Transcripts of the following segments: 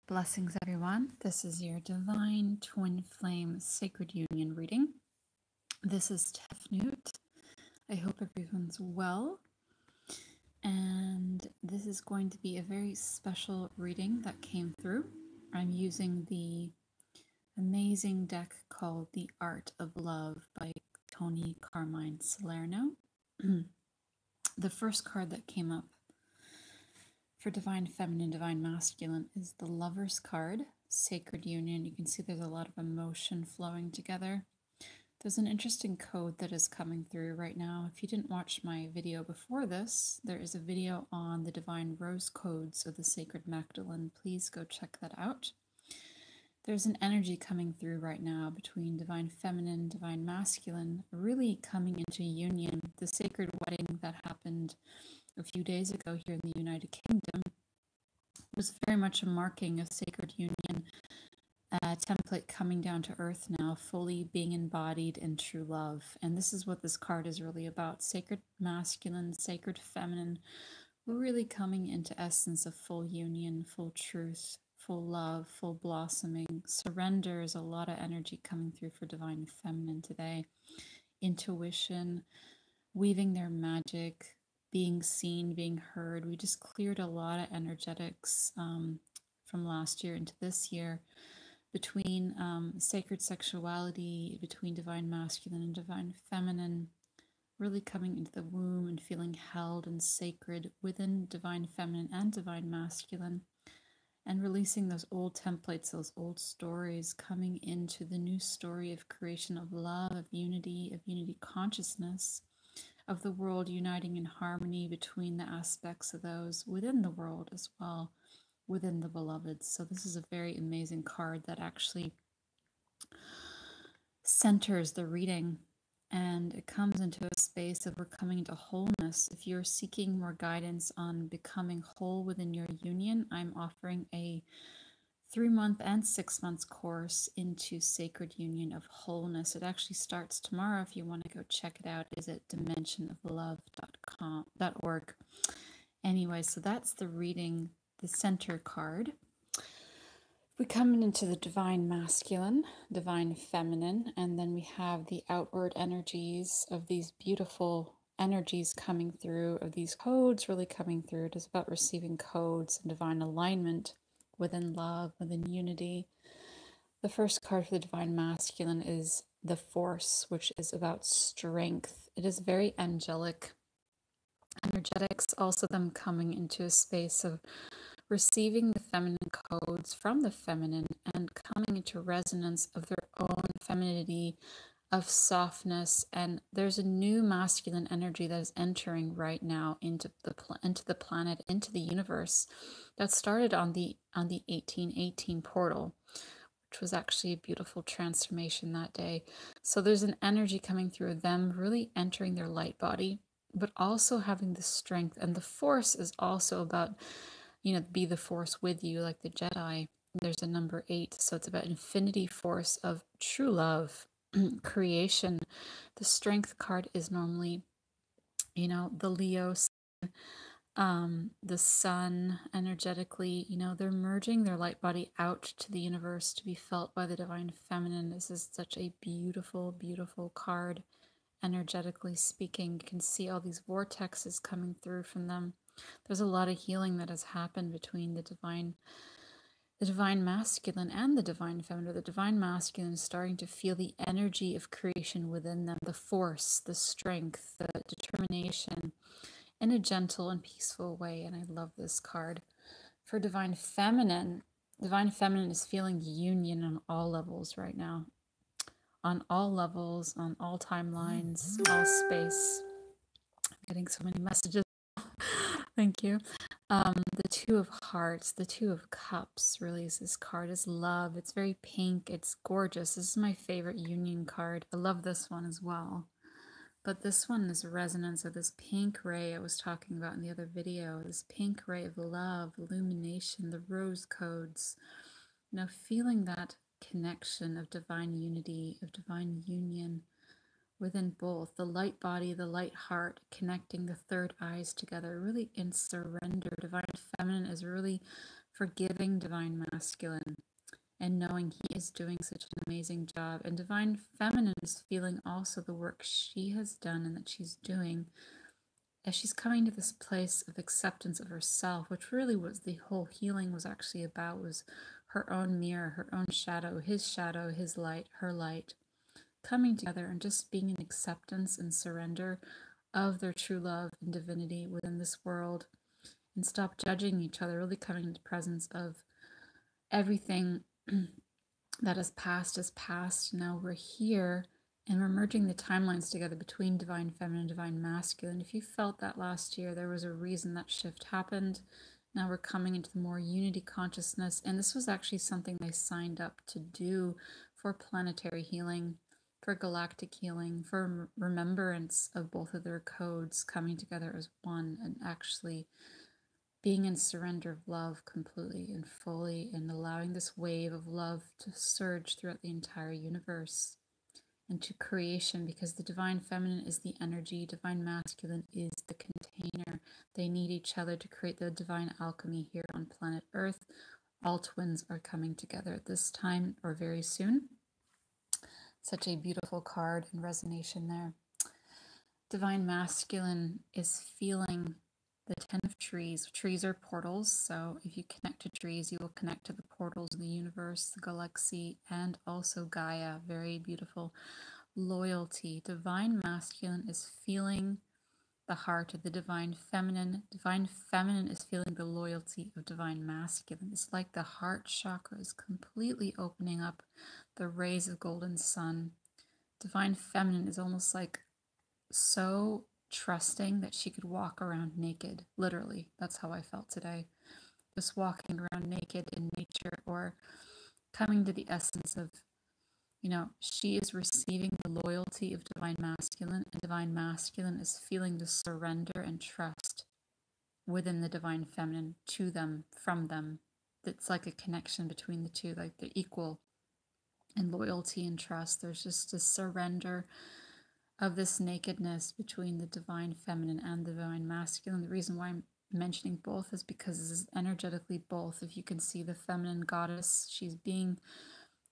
Blessings, everyone. This is your Divine Twin Flame Sacred Union reading. This is Tefnut. I hope everyone's well. And this is going to be a very special reading that came through. I'm using the amazing deck called The Art of Love by Tony Carmine Salerno. The first card that came up for Divine Feminine, Divine Masculine is the Lover's card, Sacred Union. You can see there's a lot of emotion flowing together. There's an interesting code that is coming through right now. If you didn't watch my video before this, there is a video on the Divine Rose Codes of the Sacred Magdalene. Please go check that out. There's an energy coming through right now between Divine Feminine, Divine Masculine, really coming into union. The sacred wedding that happened a few days ago here in the United Kingdom was very much a marking of sacred union, a template coming down to earth now, fully being embodied in true love. And this is what this card is really about. Sacred masculine, sacred feminine, we're really coming into essence of full union, full truth, full love, full blossoming. Surrender is a lot of energy coming through for divine feminine today. Intuition, weaving their magic, being seen, being heard. We just cleared a lot of energetics from last year into this year between sacred sexuality, between divine masculine and divine feminine, really coming into the womb and feeling held and sacred within divine feminine and divine masculine, and releasing those old templates, those old stories, coming into the new story of creation, of love, of unity consciousness, of the world uniting in harmony between the aspects of those within the world as well, within the beloved. So this is a very amazing card that actually centers the reading, and it comes into a space of we're coming into wholeness. If you're seeking more guidance on becoming whole within your union, I'm offering a 3-month and 6-month course into Sacred Union of Wholeness. It actually starts tomorrow. If you want to go check it out, is at dimensionoflove.org. Anyway, so that's the reading, the center card. We come into the divine masculine, divine feminine, and then we have the outward energies of these beautiful energies coming through, of these codes really coming through. It is about receiving codes and divine alignment within love, within unity. The first card for the divine masculine is the Force, which is about strength. It is very angelic energetics, also them coming into a space of receiving the feminine codes from the feminine and coming into resonance of their own femininity, of softness. And there's a new masculine energy that is entering right now into the planet, into the universe, that started on the 1818 portal, which was actually a beautiful transformation that day. So there's an energy coming through them really entering their light body, but also having the strength. And the Force is also about, be the Force with you, like the Jedi. There's a number 8, so it's about infinity force of true love, creation. The Strength card is normally, the Leo, the sun energetically, they're merging their light body out to the universe to be felt by the divine feminine. This is such a beautiful, beautiful card, energetically speaking. You can see all these vortexes coming through from them. There's a lot of healing that has happened between the divine masculine and the divine feminine. The divine masculine is starting to feel the energy of creation within them, the force, the strength, the determination, in a gentle and peaceful way. And I love this card. For divine feminine is feeling union on all levels right now. On all levels, on all timelines, all space. I'm getting so many messages. Thank you. The Two of Hearts, the Two of Cups really is this card. Is love. It's very pink. It's gorgeous. This is my favorite union card. I love this one as well. But this one is a resonance of this pink ray I was talking about in the other video. This pink ray of love, illumination, the rose codes. Feeling that connection of divine unity, of divine union within both the light body, the light heart, connecting the third eyes together, really in surrender. Divine feminine is really forgiving divine masculine and knowing he is doing such an amazing job. And divine feminine is feeling also the work she has done and that she's doing as she's coming to this place of acceptance of herself, which really was the whole healing was actually about, was her own mirror, her own shadow, his light, her light, coming together and just being in acceptance and surrender of their true love and divinity within this world, and stop judging each other, really coming into the presence of everything that is past. Now we're here and we're merging the timelines together between divine feminine and divine masculine. If you felt that last year, there was a reason that shift happened. Now we're coming into the more unity consciousness. And this was actually something they signed up to do for planetary healing, for galactic healing, for remembrance of both of their codes coming together as one and actually being in surrender of love completely and fully, and allowing this wave of love to surge throughout the entire universe into creation, because the divine feminine is the energy, divine masculine is the container. They need each other to create the divine alchemy here on planet Earth. All twins are coming together at this time or very soon. Such a beautiful card and resonation there. Divine masculine is feeling the 10 of trees. Trees are portals, so if you connect to trees, you will connect to the portals in the universe, the galaxy, and also Gaia. Very beautiful. Loyalty. Divine masculine is feeling the heart of the divine feminine. Divine feminine is feeling the loyalty of divine masculine. It's like the heart chakra is completely opening up, the rays of golden sun. Divine feminine is almost like so trusting that she could walk around naked. Literally, that's how I felt today. Just walking around naked in nature, or coming to the essence of, she is receiving the loyalty of divine masculine, and divine masculine is feeling the surrender and trust within the divine feminine to them, from them. It's like a connection between the two, like they're equal in loyalty and trust. There's just a surrender of this nakedness between the divine feminine and the divine masculine. The reason why I'm mentioning both is because this is energetically both. If you can see the feminine goddess, she's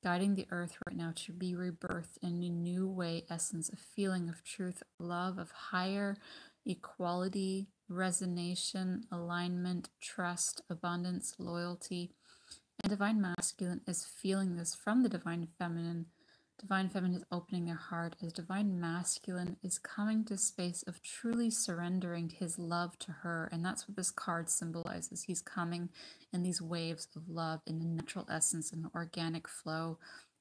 guiding the earth right now to be rebirthed in a new way, essence, a feeling of truth, love, of higher equality, resonation, alignment, trust, abundance, loyalty. And divine masculine is feeling this from the divine feminine. Divine feminine is opening their heart as divine masculine is coming to space of truly surrendering his love to her. And that's what this card symbolizes. He's coming in these waves of love, in the natural essence and the organic flow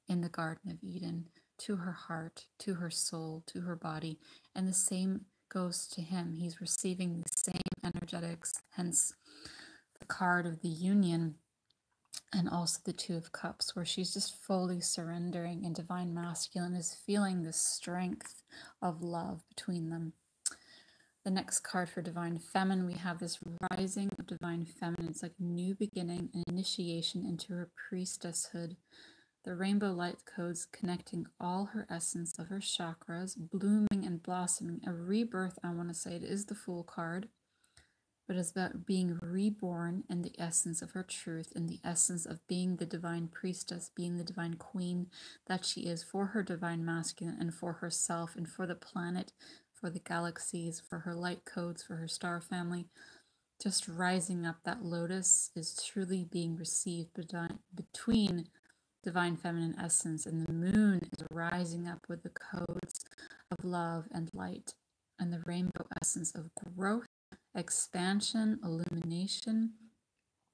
in the Garden of Eden, to her heart, to her soul, to her body. And the same goes to him. He's receiving the same energetics, hence the card of the union. And also the Two of Cups, where she's just fully surrendering, and divine masculine is feeling the strength of love between them. The next card for divine feminine, we have this rising of divine feminine. It's like a new beginning, an initiation into her priestesshood. The rainbow light codes connecting all her essence of her chakras, blooming and blossoming. A rebirth, I want to say, it is the Fool card. But it's about being reborn in the essence of her truth, in the essence of being the divine priestess, being the divine queen that she is for her divine masculine and for herself and for the planet, for the galaxies, for her light codes, for her star family. Just rising up, that lotus is truly being received between divine feminine essence, and the moon is rising up with the codes of love and light and the rainbow essence of growth, expansion, illumination,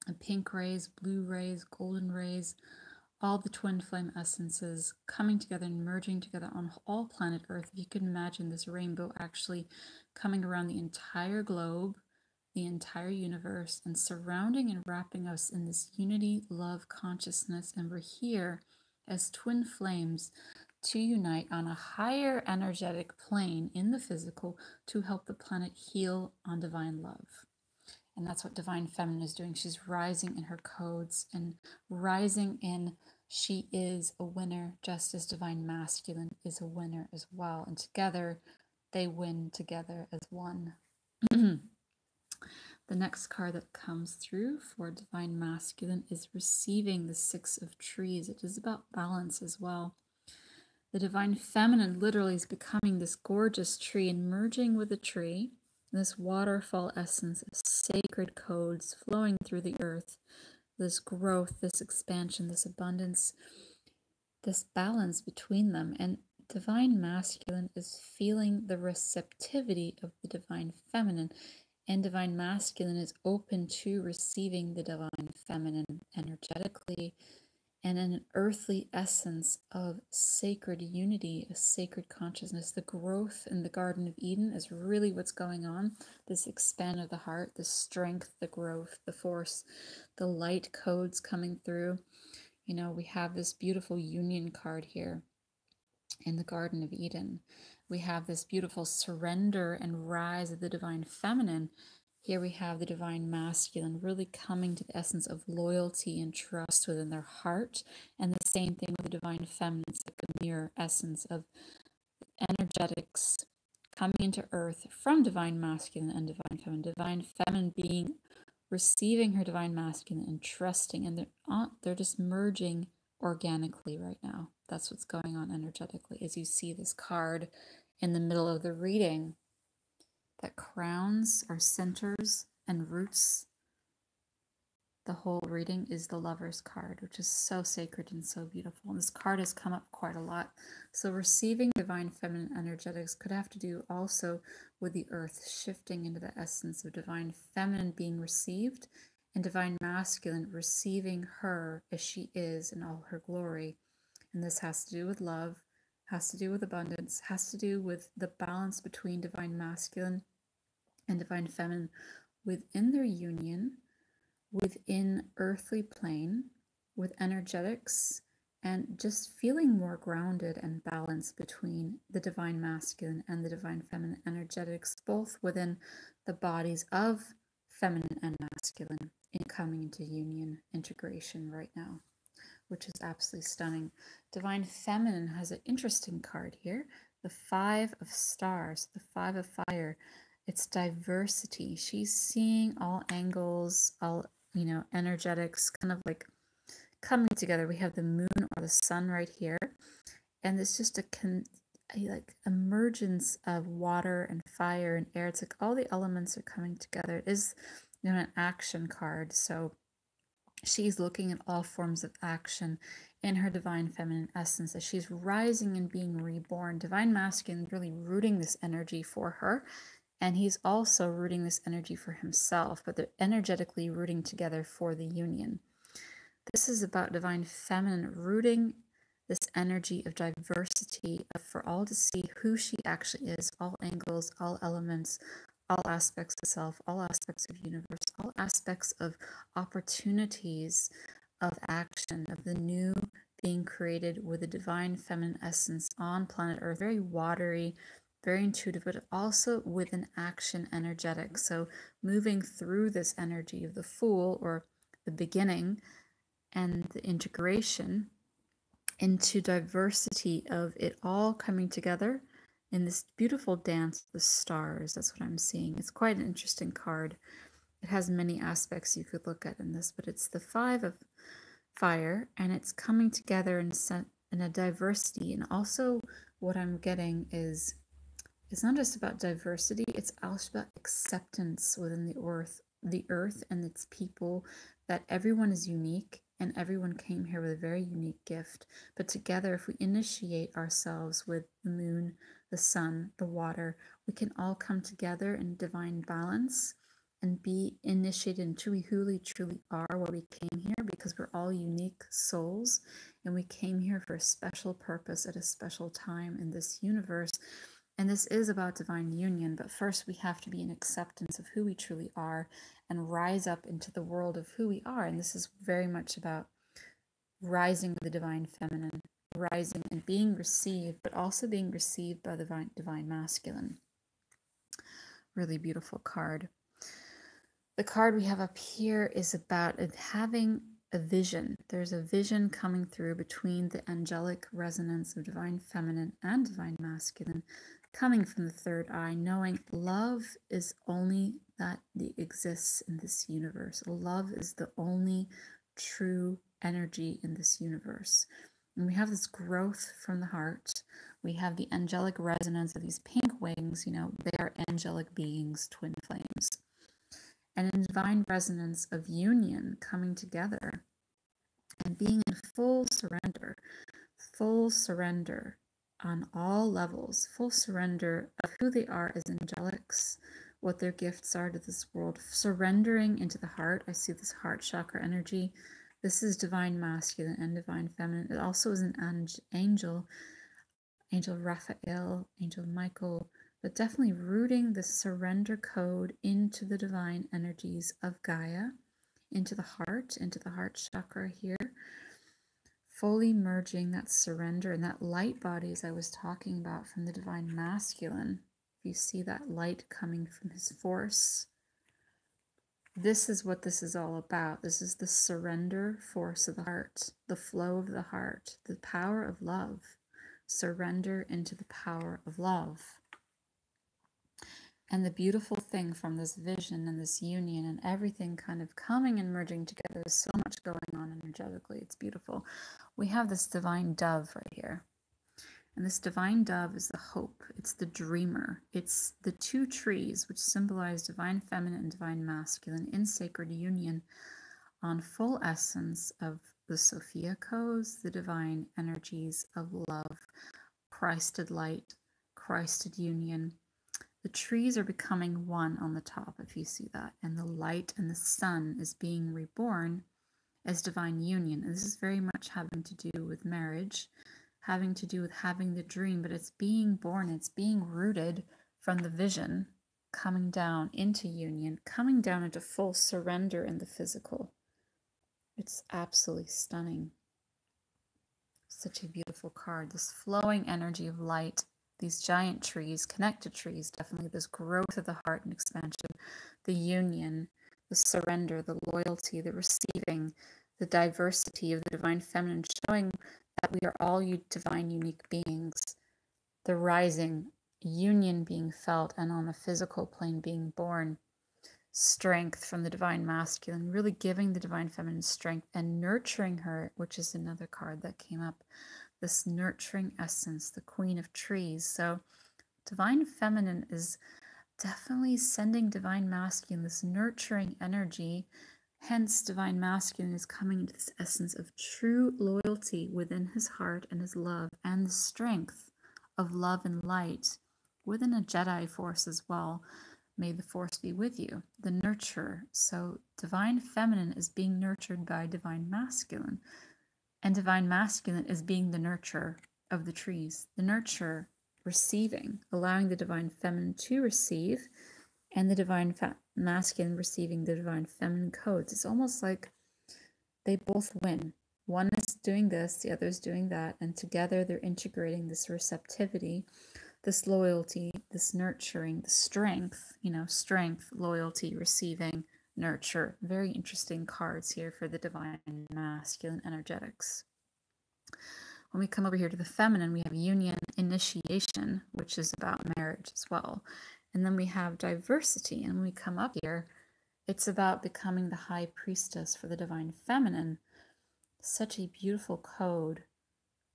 and pink rays, blue rays, golden rays, all the twin flame essences coming together and merging together on all planet Earth. If you can imagine this rainbow actually coming around the entire globe, the entire universe, and surrounding and wrapping us in this unity, love, consciousness, and we're here as twin flames to unite on a higher energetic plane in the physical to help the planet heal on divine love. And that's what divine feminine is doing. She's rising in her codes and rising in she is a winner, just as divine masculine is a winner as well. And together they win together as one. The The next card that comes through for Divine Masculine is receiving the Six of Trees. It is about balance as well. The Divine Feminine literally is becoming this gorgeous tree and merging with the tree, this waterfall essence of sacred codes flowing through the earth, this growth, this expansion, this abundance, this balance between them. And Divine Masculine is feeling the receptivity of the Divine Feminine, and Divine Masculine is open to receiving the Divine Feminine energetically and an earthly essence of sacred unity, a sacred consciousness. The growth in the Garden of Eden is really what's going on. This expand of the heart, the strength, the growth, the force, the light codes coming through. You know, we have this beautiful union card here in the Garden of Eden. We have this beautiful surrender and rise of the Divine Feminine. Here we have the Divine Masculine really coming to the essence of loyalty and trust within their heart. And the same thing with the Divine Feminine. It's like a mirror essence of energetics coming into earth from Divine Masculine and Divine Feminine. Divine Feminine being receiving her Divine Masculine and trusting, and they're just merging organically right now. That's what's going on energetically as you see this card in the middle of the reading that crowns or centers and roots the whole reading is the Lover's card, which is so sacred and so beautiful. And this card has come up quite a lot. So receiving Divine Feminine energetics could have to do also with the earth shifting into the essence of Divine Feminine being received and Divine Masculine receiving her as she is in all her glory. And this has to do with love, has to do with abundance, has to do with the balance between Divine Masculine and Divine Feminine within their union, within earthly plane, with energetics, and just feeling more grounded and balanced between the Divine Masculine and the Divine Feminine energetics, both within the bodies of feminine and masculine, in coming into union, integration right now, which is absolutely stunning. Divine Feminine has an interesting card here, the Five of Stars, the Five of Fire. It's diversity. She's seeing all angles, all, you know, energetics kind of like coming together. We have the moon or the sun right here, and it's just a like emergence of water and fire and air. It's like all the elements are coming together. It is, you know, an action card, so she's looking at all forms of action in her Divine Feminine essence as she's rising and being reborn. Divine Masculine really rooting this energy for her, and he's also rooting this energy for himself, but they're energetically rooting together for the union. This is about Divine Feminine rooting this energy of diversity, for all to see who she actually is, all angles, all elements, all aspects of self, all aspects of universe, all aspects of opportunities of action, of the new being created with the Divine Feminine essence on planet Earth. Very watery, very intuitive, but also with an action energetic. So moving through this energy of the Fool, or the beginning, and the integration into diversity of it all coming together in this beautiful dance of the stars. That's what I'm seeing. It's quite an interesting card. It has many aspects you could look at in this, but it's the Five of Fire, and it's coming together in a diversity. And also what I'm getting is, it's not just about diversity, it's also about acceptance within the earth and its people, that everyone is unique and everyone came here with a very unique gift. But together, if we initiate ourselves with the moon, the sun, the water, we can all come together in divine balance and be initiated into who we truly are, why we came here, because we're all unique souls and we came here for a special purpose at a special time in this universe. And this is about divine union, but first we have to be in acceptance of who we truly are and rise up into the world of who we are. And this is very much about rising with the Divine Feminine, rising and being received, but also being received by the Divine Masculine. Really beautiful card. The card we have up here is about having a vision. There's a vision coming through between the angelic resonance of Divine Feminine and Divine Masculine, coming from the third eye, knowing love is only that exists in this universe. Love is the only true energy in this universe. And we have this growth from the heart. We have the angelic resonance of these pink wings. They are angelic beings, twin flames. And in divine resonance of union, coming together and being in full surrender on all levels, full surrender of who they are as angelics, what their gifts are to this world, surrendering into the heart. I see this heart chakra energy. This is divine masculine and divine feminine. It also is an angel Raphael, Angel Michael, but definitely rooting the surrender code into the divine energies of Gaia, into the heart chakra here, fully merging that surrender and that light body, as I was talking about, from the divine masculine. You see that light coming from his force. This is what this is all about. This is the surrender force of the heart, the flow of the heart, the power of love. Surrender into the power of love. And the beautiful thing from this vision and this union and everything kind of coming and merging together, there's so much going on energetically. It's beautiful. We have this divine dove right here. And this divine dove is the hope. It's the dreamer. It's the two trees which symbolize divine feminine and divine masculine in sacred union on full essence of the Sophia codes, the divine energies of love, Christed light, Christed union. The trees are becoming one on the top, if you see that, and the light and the sun is being reborn as divine union. And this is very much having to do with marriage, having to do with having the dream, but it's being born, it's being rooted from the vision, coming down into union, coming down into full surrender in the physical. It's absolutely stunning. Such a beautiful card. This flowing energy of light, these giant trees, connected trees, definitely this growth of the heart and expansion, the union, the surrender, the loyalty, the receiving, the diversity of the divine feminine, showing that we are all divine unique beings, the rising, union being felt, and on the physical plane being born. Strength from the divine masculine, really giving the divine feminine strength and nurturing her, which is another card that came up, this nurturing essence, the queen of trees. So divine feminine is definitely sending divine masculine this nurturing energy. Hence divine masculine is coming into this essence of true loyalty within his heart and his love, and the strength of love and light within a Jedi force as well. May the force be with you, the nurturer. So divine feminine is being nurtured by divine masculine, and divine masculine is being the nurturer of the trees, the nurturer receiving, allowing the divine feminine to receive, and the divine masculine receiving the divine feminine codes. It's almost like they both win. One is doing this, the other is doing that, and together they're integrating this receptivity, this loyalty, this nurturing, the strength, strength, loyalty, receiving, nurture. Very interesting cards here for the divine masculine energetics. When we come over here to the feminine, we have union, initiation, which is about marriage as well. And then we have diversity. And when we come up here, it's about becoming the high priestess for the divine feminine. Such a beautiful code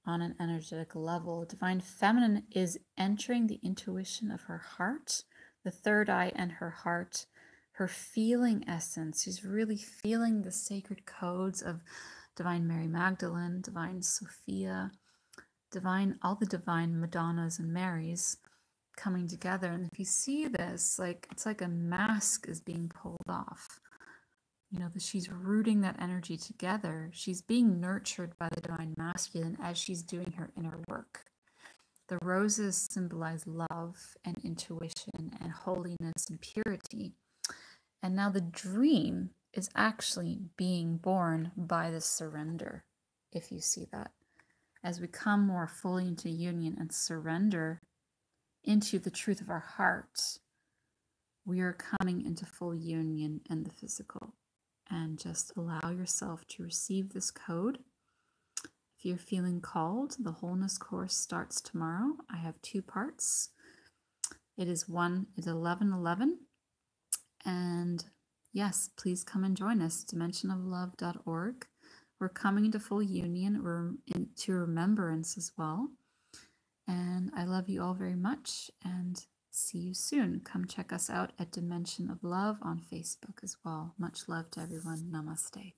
on an energetic level. Divine feminine is entering the intuition of her heart, the third eye and her heart, her feeling essence. She's really feeling the sacred codes of divine Mary Magdalene, divine Sophia, all the divine Madonnas and Marys coming together. And if you see this, it's like a mask is being pulled off. She's rooting that energy together. She's being nurtured by the divine masculine as she's doing her inner work. The roses symbolize love and intuition and holiness and purity. And now the dream is actually being born by the surrender, if you see that. As we come more fully into union and surrender into the truth of our heart, we are coming into full union in the physical. And just allow yourself to receive this code. If you're feeling called, the wholeness course starts tomorrow. I have 2 parts. It is 11:11, And yes, please come and join us, dimensionoflove.org. We're coming into full union. We're into remembrance as well. And I love you all very much and see you soon. Come check us out at Dimension of Love on Facebook as well. Much love to everyone. Namaste.